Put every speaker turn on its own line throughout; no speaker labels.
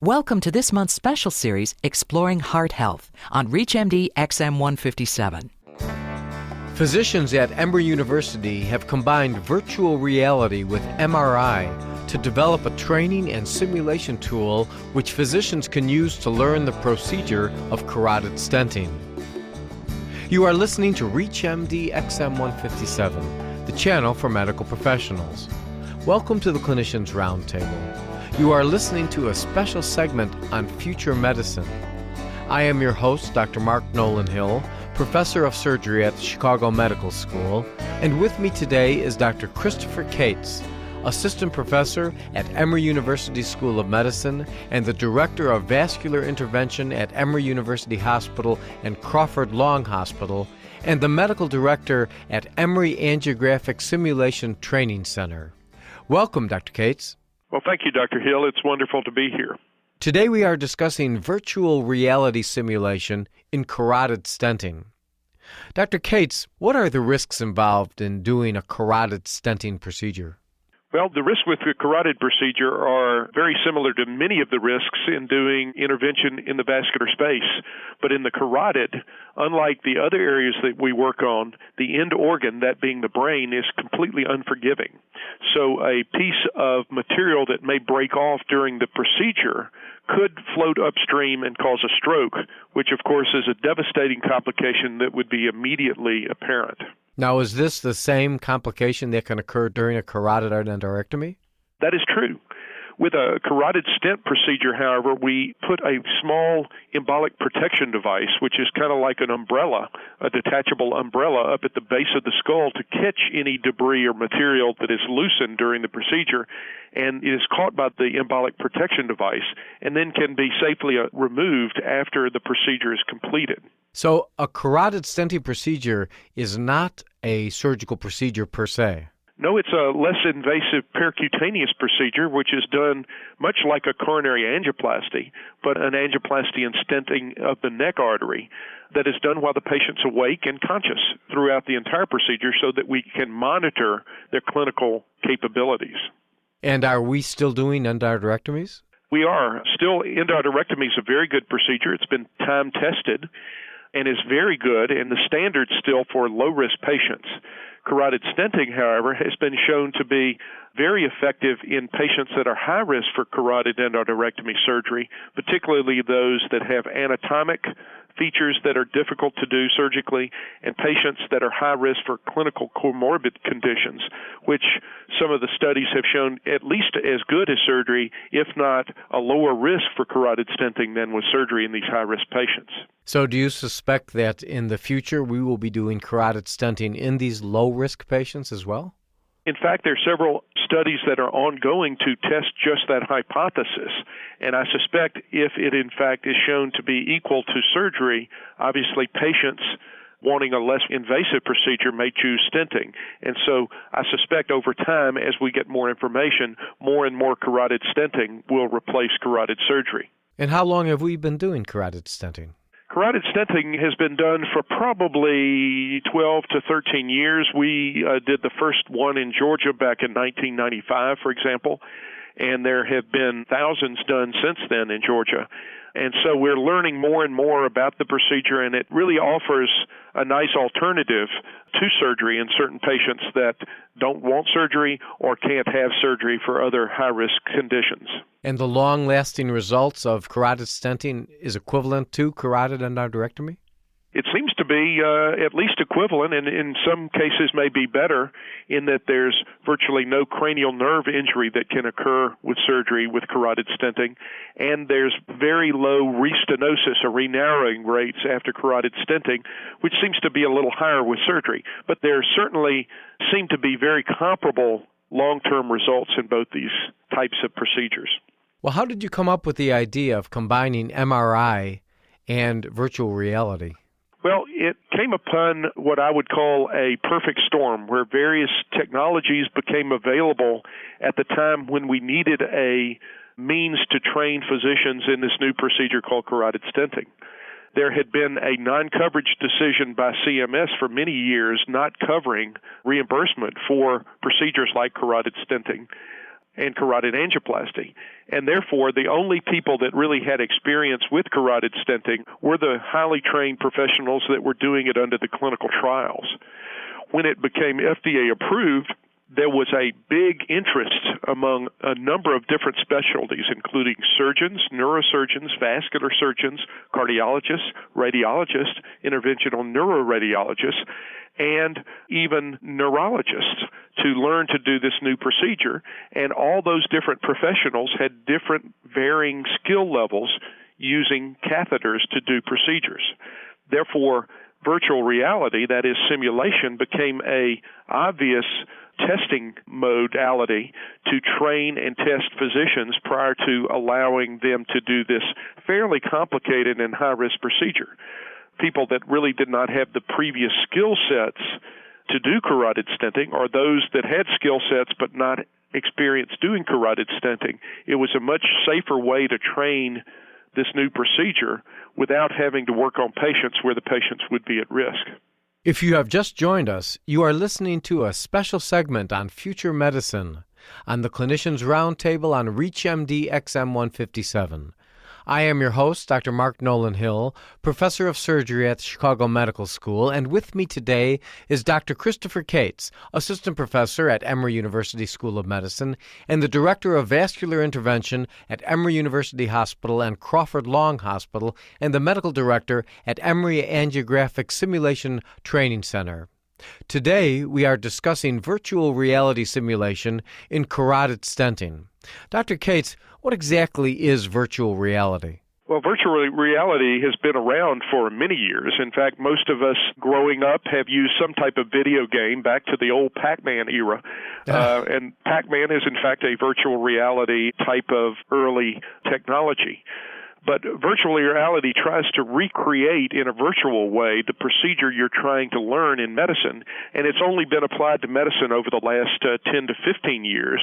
Welcome to this month's special series, Exploring Heart Health, on ReachMD XM157.
Physicians at Emory University have combined virtual reality with MRI to develop a training and simulation tool which physicians can use to learn the procedure of carotid stenting. You are listening to ReachMD XM157, the channel for medical professionals. Welcome to the Clinicians Roundtable. You are listening to a special segment on future medicine. I am your host, Dr. Mark Nolan Hill, professor of surgery at the Chicago Medical School, and with me today is Dr. Christopher Cates, assistant professor at Emory University School of Medicine and the director of vascular intervention at Emory University Hospital and Crawford Long Hospital, and the medical director at Emory Angiographic Simulation Training Center. Welcome, Dr. Cates.
Well, thank you, Dr. Hill. It's wonderful to be here.
Today we are discussing virtual reality simulation in carotid stenting. Dr. Cates, what are the risks involved in doing a carotid stenting procedure?
Well, the risks with the carotid procedure are very similar to many of the risks in doing intervention in the vascular space. But in the carotid, unlike the other areas that we work on, the end organ, that being the brain, is completely unforgiving. So a piece of material that may break off during the procedure could float upstream and cause a stroke, which of course is a devastating complication that would be immediately apparent.
Now, is this the same complication that can occur during a carotid endarterectomy?
That is true. With a carotid stent procedure, however, we put a small embolic protection device, which is kind of like an umbrella, a detachable umbrella up at the base of the skull to catch any debris or material that is loosened during the procedure, and it is caught by the embolic protection device and then can be safely removed after the procedure is completed.
So a carotid stenting procedure is not a surgical procedure per se?
No, it's a less invasive percutaneous procedure, which is done much like a coronary angioplasty, but an angioplasty and stenting of the neck artery that is done while the patient's awake and conscious throughout the entire procedure so that we can monitor their clinical capabilities.
And are we still doing endarterectomies?
We are. Still, endarterectomy is a very good procedure. It's been time-tested and is very good, and the standard still for low-risk patients. Carotid stenting, however, has been shown to be very effective in patients that are high risk for carotid endarterectomy surgery, particularly those that have anatomic features that are difficult to do surgically, and patients that are high risk for clinical comorbid conditions, which some of the studies have shown at least as good as surgery, if not a lower risk for carotid stenting than with surgery in these high-risk patients.
So do you suspect that in the future we will be doing carotid stenting in these low-risk patients as well?
In fact, there are several studies that are ongoing to test just that hypothesis, and I suspect if it in fact is shown to be equal to surgery, obviously patients wanting a less invasive procedure may choose stenting. And so I suspect over time, as we get more information, more and more carotid stenting will replace carotid surgery.
And how long have we been doing carotid stenting?
Carotid stenting has been done for probably 12 to 13 years. We did the first one in Georgia back in 1995, for example, and there have been thousands done since then in Georgia. And so we're learning more and more about the procedure, and it really offers a nice alternative to surgery in certain patients that don't want surgery or can't have surgery for other high-risk conditions.
And the long-lasting results of carotid stenting is equivalent to carotid endarterectomy?
It seems to be at least equivalent, and in some cases may be better, in that there's virtually no cranial nerve injury that can occur with surgery with carotid stenting, and there's very low restenosis or renarrowing rates after carotid stenting, which seems to be a little higher with surgery. But there certainly seem to be very comparable long-term results in both these types of procedures.
Well, how did you come up with the idea of combining MRI and virtual reality?
Well, it came upon what I would call a perfect storm, where various technologies became available at the time when we needed a means to train physicians in this new procedure called carotid stenting. There had been a non-coverage decision by CMS for many years not covering reimbursement for procedures like carotid stenting. and carotid angioplasty. And therefore, the only people that really had experience with carotid stenting were the highly trained professionals that were doing it under the clinical trials. When it became FDA approved, there was a big interest among a number of different specialties, including surgeons, neurosurgeons, vascular surgeons, cardiologists, radiologists, interventional neuroradiologists, and even neurologists to learn to do this new procedure. And all those different professionals had different varying skill levels using catheters to do procedures. Therefore, virtual reality, that is simulation, became a obvious testing modality to train and test physicians prior to allowing them to do this fairly complicated and high-risk procedure. People that really did not have the previous skill sets to do carotid stenting, or those that had skill sets but not experience doing carotid stenting, it was a much safer way to train this new procedure without having to work on patients where the patients would be at risk.
If you have just joined us, you are listening to a special segment on future medicine on the Clinicians Roundtable on ReachMD XM157. I am your host, Dr. Mark Nolan Hill, professor of surgery at the Chicago Medical School, and with me today is Dr. Christopher Cates, assistant professor at Emory University School of Medicine and the director of vascular intervention at Emory University Hospital and Crawford Long Hospital, and the medical director at Emory Angiographic Simulation Training Center. Today, we are discussing virtual reality simulation in carotid stenting. Dr. Cates, what exactly is virtual reality?
Well, virtual reality has been around for many years. In fact, most of us growing up have used some type of video game back to the old Pac-Man era. And Pac-Man is, in fact, a virtual reality type of early technology. But virtual reality tries to recreate in a virtual way the procedure you're trying to learn in medicine, and it's only been applied to medicine over the last 10 to 15 years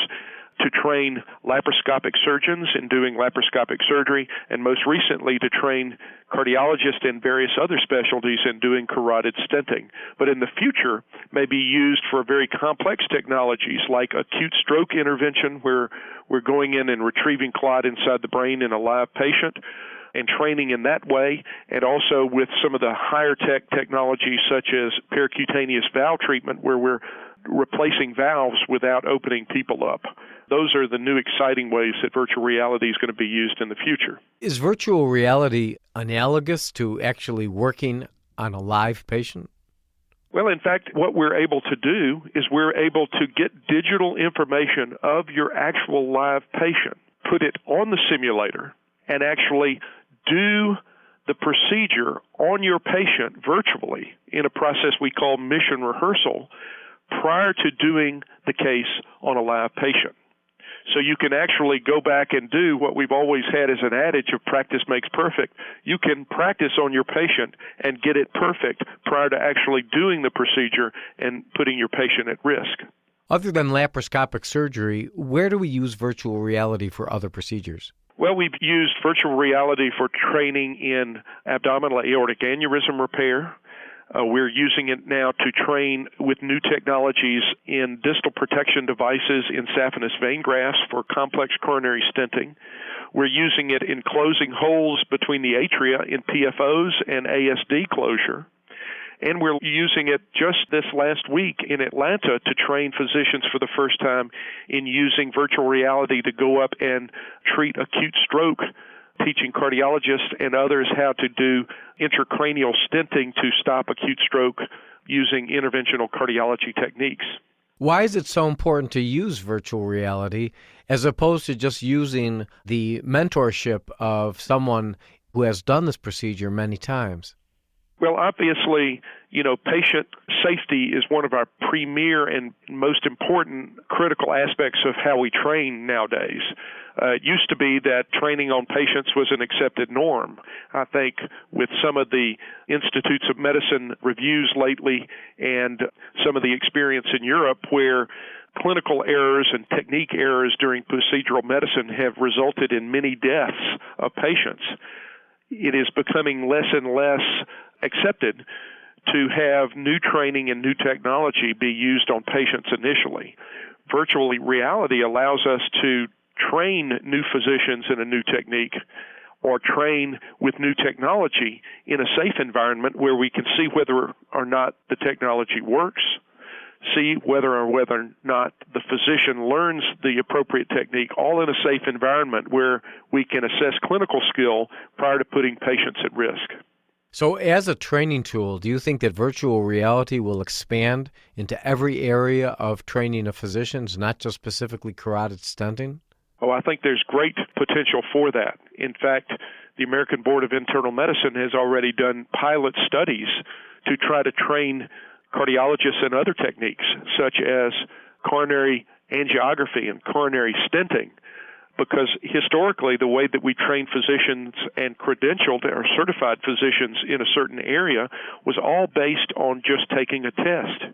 to train laparoscopic surgeons in doing laparoscopic surgery, and most recently to train cardiologists and various other specialties in doing carotid stenting. But in the future, may be used for very complex technologies like acute stroke intervention, where we're going in and retrieving clot inside the brain in a live patient, and training in that way, and also with some of the higher tech technologies such as percutaneous valve treatment, where we're replacing valves without opening people up. Those are the new exciting ways that virtual reality is going to be used in the future.
Is virtual reality analogous to actually working on a live patient?
Well, in fact, what we're able to do is we're able to get digital information of your actual live patient, put it on the simulator, and actually do the procedure on your patient virtually in a process we call mission rehearsal prior to doing the case on a live patient. So you can actually go back and do what we've always had as an adage of practice makes perfect. You can practice on your patient and get it perfect prior to actually doing the procedure and putting your patient at risk.
Other than laparoscopic surgery, where do we use virtual reality for other procedures?
Well, we've used virtual reality for training in abdominal aortic aneurysm repair. We're using it now to train with new technologies in distal protection devices in saphenous vein grafts for complex coronary stenting. We're using it in closing holes between the atria in PFOs and ASD closure. And we're using it just this last week in Atlanta to train physicians for the first time in using virtual reality to go up and treat acute stroke, teaching cardiologists and others how to do intracranial stenting to stop acute stroke using interventional cardiology techniques.
Why is it so important to use virtual reality as opposed to just using the mentorship of someone who has done this procedure many times?
Well, obviously, patient safety is one of our premier and most important critical aspects of how we train nowadays. It used to be that training on patients was an accepted norm. I think with some of the Institutes of Medicine reviews lately and some of the experience in Europe where clinical errors and technique errors during procedural medicine have resulted in many deaths of patients, it is becoming less and less accepted to have new training and new technology be used on patients initially. virtual reality allows us to train new physicians in a new technique or train with new technology in a safe environment where we can see whether or not the technology works, see whether or not the physician learns the appropriate technique, all in a safe environment where we can assess clinical skill prior to putting patients at risk.
So as a training tool, do you think that virtual reality will expand into every area of training of physicians, not just specifically carotid stenting?
Oh, I think there's great potential for that. In fact, the American Board of Internal Medicine has already done pilot studies to try to train cardiologists in other techniques, such as coronary angiography and coronary stenting, because historically the way that we trained physicians and credentialed or certified physicians in a certain area was all based on just taking a test.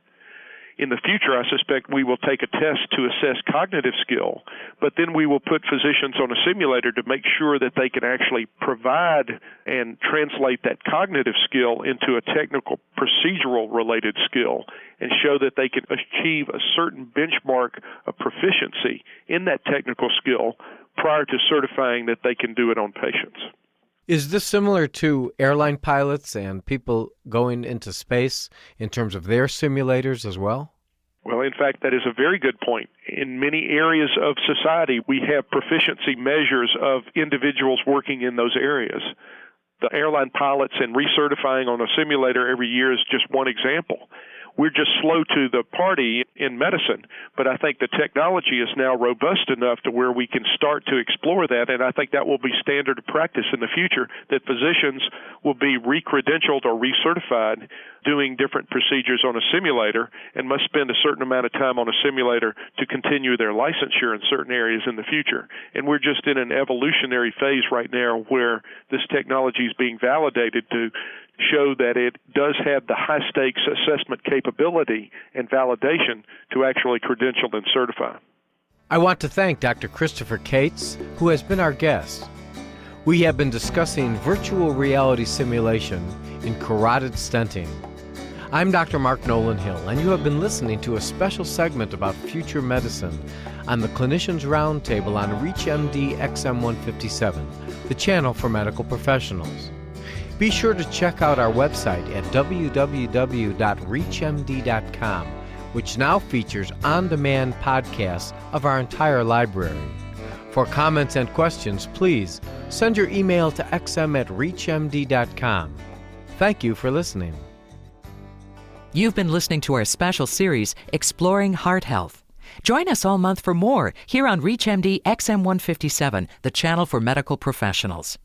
In the future, I suspect we will take a test to assess cognitive skill, but then we will put physicians on a simulator to make sure that they can actually provide and translate that cognitive skill into a technical procedural related skill and show that they can achieve a certain benchmark of proficiency in that technical skill prior to certifying that they can do it on patients.
Is this similar to airline pilots and people going into space in terms of their simulators as well?
Well, in fact, that is a very good point. In many areas of society, we have proficiency measures of individuals working in those areas. The airline pilots and recertifying on a simulator every year is just one example. We're just slow to the party in medicine, but I think the technology is now robust enough to where we can start to explore that, and I think that will be standard of practice in the future, that physicians will be re-credentialed or recertified doing different procedures on a simulator and must spend a certain amount of time on a simulator to continue their licensure in certain areas in the future. And we're just in an evolutionary phase right now where this technology is being validated to show that it does have the high-stakes assessment capability and validation to actually credential and certify.
I want to thank Dr. Christopher Cates, who has been our guest. We have been discussing virtual reality simulation in carotid stenting. I'm Dr. Mark Nolan Hill, and you have been listening to a special segment about future medicine on the Clinicians Roundtable on ReachMD XM157, the channel for medical professionals. Be sure to check out our website at www.reachmd.com, which now features on-demand podcasts of our entire library. For comments and questions, please send your email to xm@reachmd.com. Thank you for listening.
You've been listening to our special series, Exploring Heart Health. Join us all month for more here on ReachMD XM157, the channel for medical professionals.